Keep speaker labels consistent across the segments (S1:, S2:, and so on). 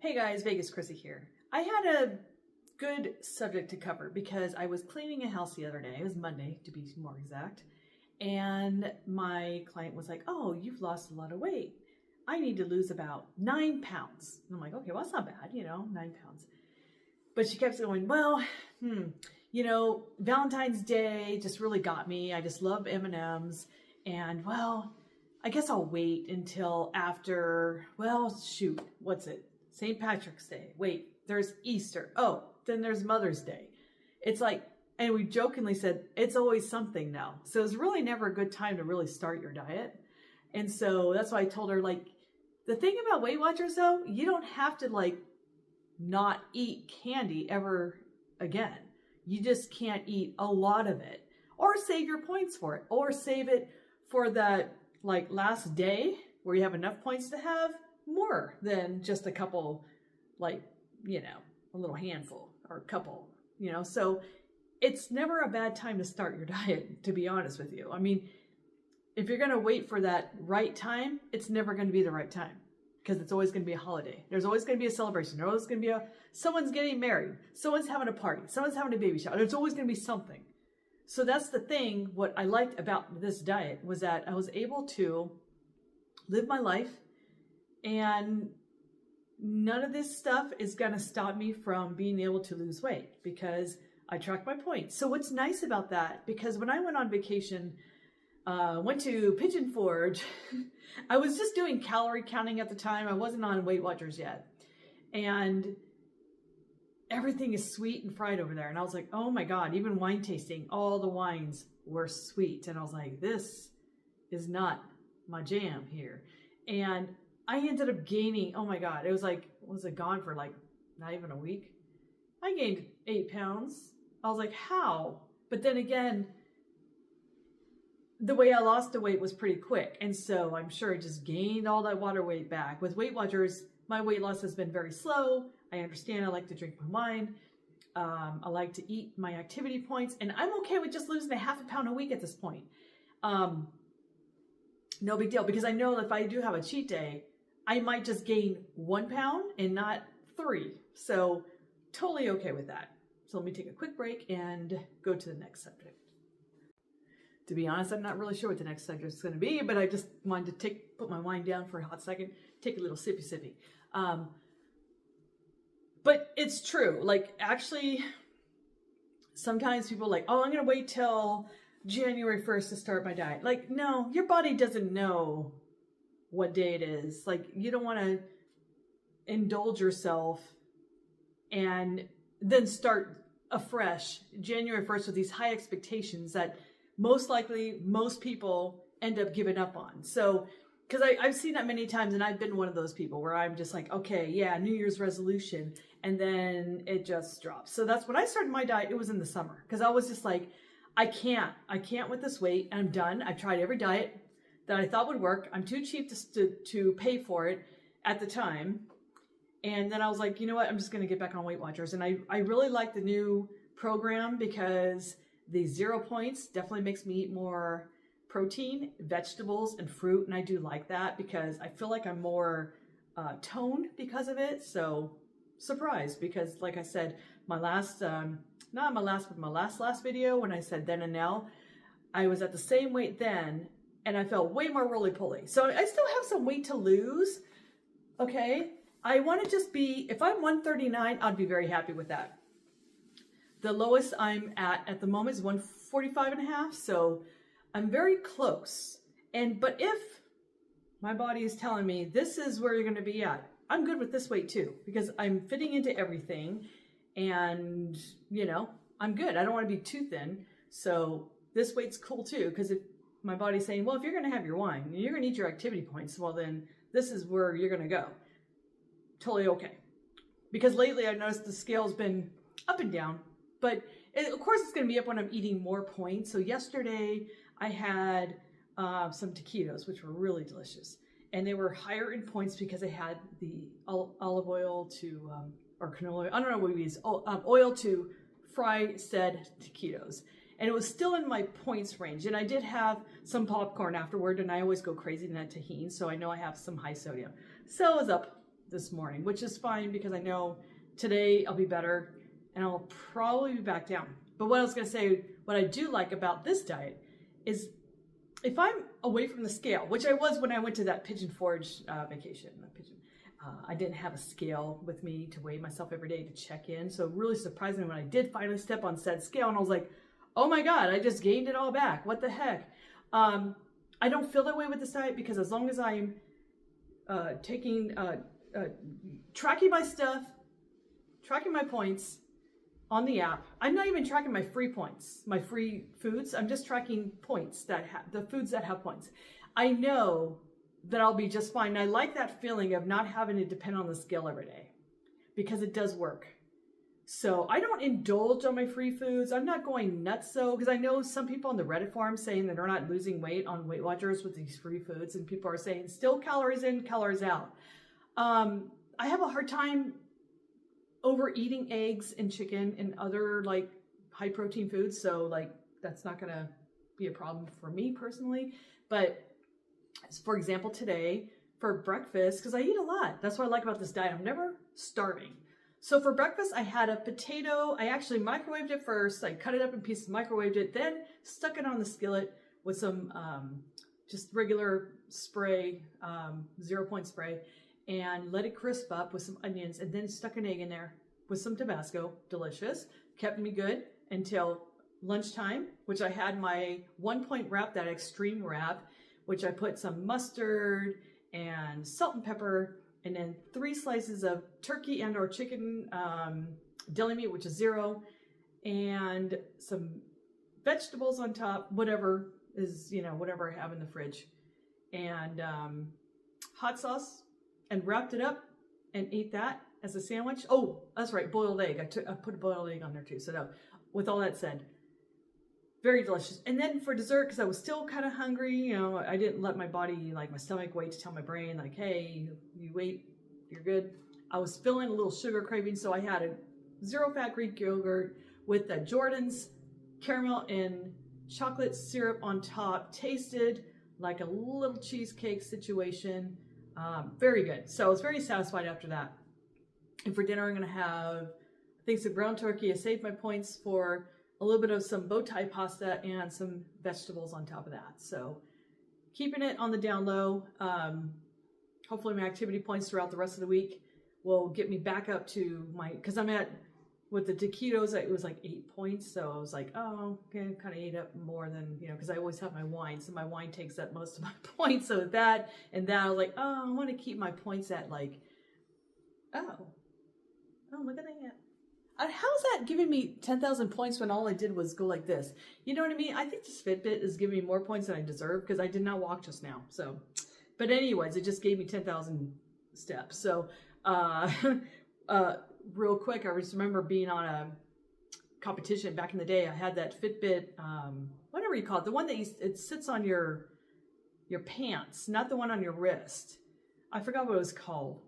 S1: Hey guys, Vegas Chrissy here. I had a good subject to cover because I was cleaning a house the other day. It was Monday to be more exact. And my client was like, "Oh, you've lost a lot of weight. I need to lose about 9 pounds." And I'm like, "Okay, well, that's not bad, 9 pounds." But she kept going, "Well, Valentine's Day just really got me. I just love M&Ms. And well, I guess I'll wait until after, well, shoot, what's it? St. Patrick's Day. Wait, there's Easter. Oh, then there's Mother's Day." It's like, and we jokingly said, it's always something now. So it's really never a good time to really start your diet. And so that's why I told her, like, the thing about Weight Watchers though, you don't have to not eat candy ever again. You just can't eat a lot of it, or save your points for it, or save it for that last day where you have enough points to have more than just a couple, a little handful or a couple, so it's never a bad time to start your diet, to be honest with you. I mean, if you're going to wait for that right time, it's never going to be the right time, because it's always going to be a holiday. There's always going to be a celebration. There's always going to be someone's getting married. Someone's having a party. Someone's having a baby shower. There's always going to be something. So that's the thing. What I liked about this diet was that I was able to live my life, and none of this stuff is going to stop me from being able to lose weight because I track my points. So what's nice about that, because when I went on vacation, went to Pigeon Forge, I was just doing calorie counting at the time. I wasn't on Weight Watchers yet. And everything is sweet and fried over there. And I was like, oh my God, even wine tasting, all the wines were sweet. And I was like, this is not my jam here. And I ended up gaining, oh my God, it was gone for not even a week? I gained 8 pounds. I was like, how? But then again, the way I lost the weight was pretty quick. And so I'm sure I just gained all that water weight back. With Weight Watchers, my weight loss has been very slow. I understand I like to drink my wine. I like to eat my activity points. And I'm okay with just losing a half a pound a week at this point. No big deal, because I know that if I do have a cheat day, I might just gain 1 pound and not 3. So totally okay with that. So let me take a quick break and go to the next subject. To be honest, I'm not really sure what the next subject is going to be, but I just wanted to put my wine down for a hot second, take a little sippy. But it's true. Actually, sometimes people are like, oh, I'm going to wait till January 1st to start my diet. No, your body doesn't know what day it is. You don't want to indulge yourself and then start afresh January 1st with these high expectations that most likely most people end up giving up on. So, because I've seen that many times, and I've been one of those people where I'm just like, okay, yeah, New Year's resolution, and then it just drops. So that's when I started my diet. It was in the summer, because I was just like, I can't with this weight. I'm done. I've tried every diet that I thought would work. I'm too cheap to pay for it at the time. And then I was like, you know what? I'm just going to get back on Weight Watchers. And I really like the new program, because the 0 points definitely makes me eat more protein, vegetables, and fruit. And I do like that because I feel like I'm more toned because of it. So surprised, because like I said, my last video, when I said then and now, I was at the same weight then, and I felt way more roly-poly. So I still have some weight to lose. Okay. I want to just be, if I'm 139, I'd be very happy with that. The lowest I'm at the moment is 145.5. So I'm very close. But if my body is telling me this is where you're going to be at, I'm good with this weight too, because I'm fitting into everything, and I'm good. I don't want to be too thin. So this weight's cool too, because if my body's saying, well, if you're going to have your wine, you're going to eat your activity points, well, then this is where you're going to go. Totally okay. Because lately I've noticed the scale's been up and down, but of course it's going to be up when I'm eating more points. So yesterday I had some taquitos, which were really delicious, and they were higher in points because I had the olive oil to, or canola oil, I don't know what we use, oil to fry said taquitos. And it was still in my points range. And I did have some popcorn afterward, and I always go crazy in that tahini, so I know I have some high sodium. So it was up this morning, which is fine because I know today I'll be better and I'll probably be back down. But what I was going to say, what I do like about this diet is if I'm away from the scale, which I was when I went to that Pigeon Forge vacation, I didn't have a scale with me to weigh myself every day to check in. So really surprising when I did finally step on said scale and I was like, oh my God, I just gained it all back. What the heck? I don't feel that way with this diet because as long as I'm tracking my stuff, tracking my points on the app. I'm not even tracking my free points, my free foods. I'm just tracking points the foods that have points. I know that I'll be just fine. And I like that feeling of not having to depend on the scale every day because it does work. So I don't indulge on my free foods. I'm not going nuts though, because I know some people on the Reddit forum saying that they're not losing weight on Weight Watchers with these free foods, and people are saying still calories in, calories out. I have a hard time overeating eggs and chicken and other like high protein foods, so like that's not gonna be a problem for me personally. But for example, today for breakfast, because I eat a lot, that's what I like about this diet, I'm never starving. So for breakfast, I had a potato. I actually microwaved it first. I cut it up in pieces, microwaved it, then stuck it on the skillet with some just regular spray, 0-point spray, and let it crisp up with some onions, and then stuck an egg in there with some Tabasco. Delicious. Kept me good until lunchtime, which I had my 1-point wrap, that extreme wrap, which I put some mustard and salt and pepper, and then 3 slices of turkey and or chicken deli meat, which is 0, and some vegetables on top, whatever is, whatever I have in the fridge, and hot sauce, and wrapped it up and ate that as a sandwich. Oh, that's right, boiled egg. I put a boiled egg on there too. So no, with all that said, very delicious. And then for dessert, because I was still kind of hungry, I didn't let my body, like my stomach, wait to tell my brain, like, hey, you wait, you're good. I was feeling a little sugar craving, so I had a 0-fat Greek yogurt with the Jordan's caramel and chocolate syrup on top. Tasted like a little cheesecake situation. Very good. So I was very satisfied after that. And for dinner, I'm going to have, I think, some ground turkey. I saved my points for a little bit of some bow tie pasta and some vegetables on top of that. So keeping it on the down low. Hopefully my activity points throughout the rest of the week will get me back up to because I'm at, with the taquitos, it was like 8 points. So I was like, oh, okay, kind of ate up more than, because I always have my wine. So my wine takes up most of my points. So that and that, I was like, oh, I want to keep my points at like, oh, look at that. How's that giving me 10,000 points when all I did was go like this? You know what I mean? I think this Fitbit is giving me more points than I deserve because I did not walk just now. So, but anyways, it just gave me 10,000 steps. So, real quick, I just remember being on a competition back in the day. I had that Fitbit, whatever you call it, the one that it sits on your pants, not the one on your wrist. I forgot what it was called.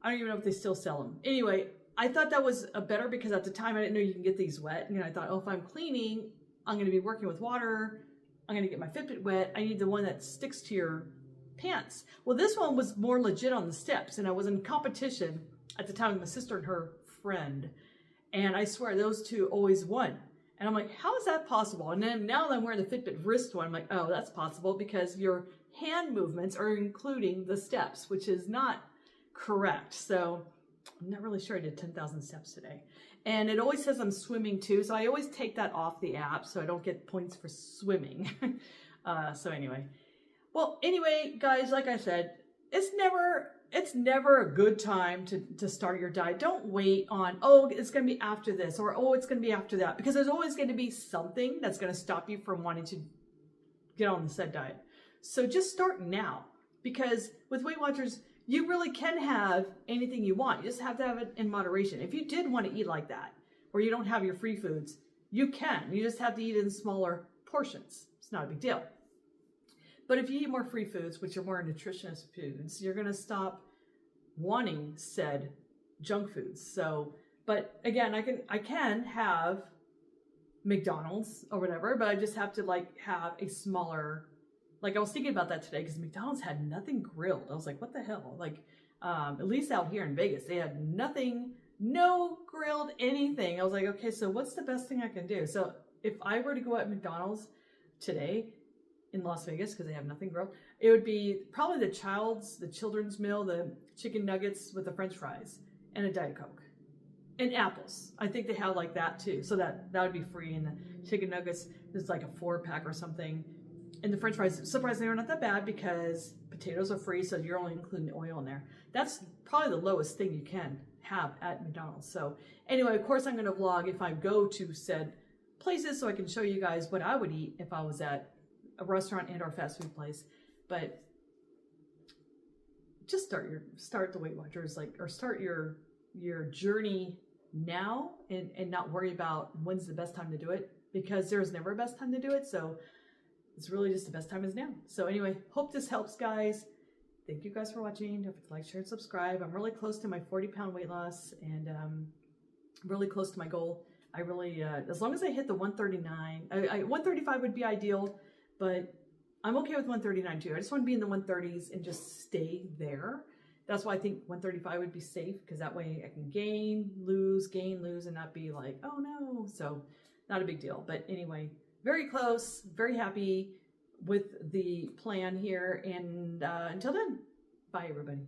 S1: I don't even know if they still sell them. Anyway, I thought that was better because at the time I didn't know you can get these wet. And I thought, oh, if I'm cleaning, I'm going to be working with water. I'm going to get my Fitbit wet. I need the one that sticks to your pants. Well, this one was more legit on the steps. And I was in competition at the time with my sister and her friend. And I swear those two always won. And I'm like, how is that possible? And then now that I'm wearing the Fitbit wrist one, I'm like, oh, that's possible because your hand movements are including the steps, which is not correct. So I'm not really sure I did 10,000 steps today. And it always says I'm swimming too. So I always take that off the app so I don't get points for swimming. So anyway. Well, anyway, guys, like I said, it's never a good time to start your diet. Don't wait on, oh, it's going to be after this or, oh, it's going to be after that. Because there's always going to be something that's going to stop you from wanting to get on the said diet. So just start now. Because with Weight Watchers, you really can have anything you want. You just have to have it in moderation. If you did want to eat like that, or you don't have your free foods, you can. You just have to eat in smaller portions. It's not a big deal. But if you eat more free foods, which are more nutritious foods, you're going to stop wanting said junk foods. So, but again, I can have McDonald's or whatever, but I just have to like have a smaller. Like I was thinking about that today because McDonald's had nothing grilled. I was like, what the hell? Like At least out here in Vegas, they had nothing, no grilled anything. I was like, okay, so what's the best thing I can do? So if I were to go at McDonald's today in Las Vegas, because they have nothing grilled, it would be probably the children's meal, the chicken nuggets with the French fries and a Diet Coke and apples. I think they have like that too. So that would be free. And the chicken nuggets is like a 4-pack or something. And the French fries, surprisingly, are not that bad because potatoes are free, so you're only including the oil in there. That's probably the lowest thing you can have at McDonald's. So anyway, of course, I'm going to vlog if I go to said places so I can show you guys what I would eat if I was at a restaurant and or fast food place. But just start the Weight Watchers, or start your journey now and not worry about when's the best time to do it, because there's never a best time to do it. So it's really just the best time is now. So anyway, hope this helps, guys. Thank you guys for watching. Don't forget to like, share, and subscribe. I'm really close to my 40-pound weight loss, and really close to my goal. I really, as long as I hit the 139, 135 would be ideal, but I'm okay with 139 too. I just want to be in the 130s and just stay there. That's why I think 135 would be safe, because that way I can gain, lose, and not be like, oh no. So not a big deal. But anyway, very close, very happy with the plan here. And until then, bye everybody.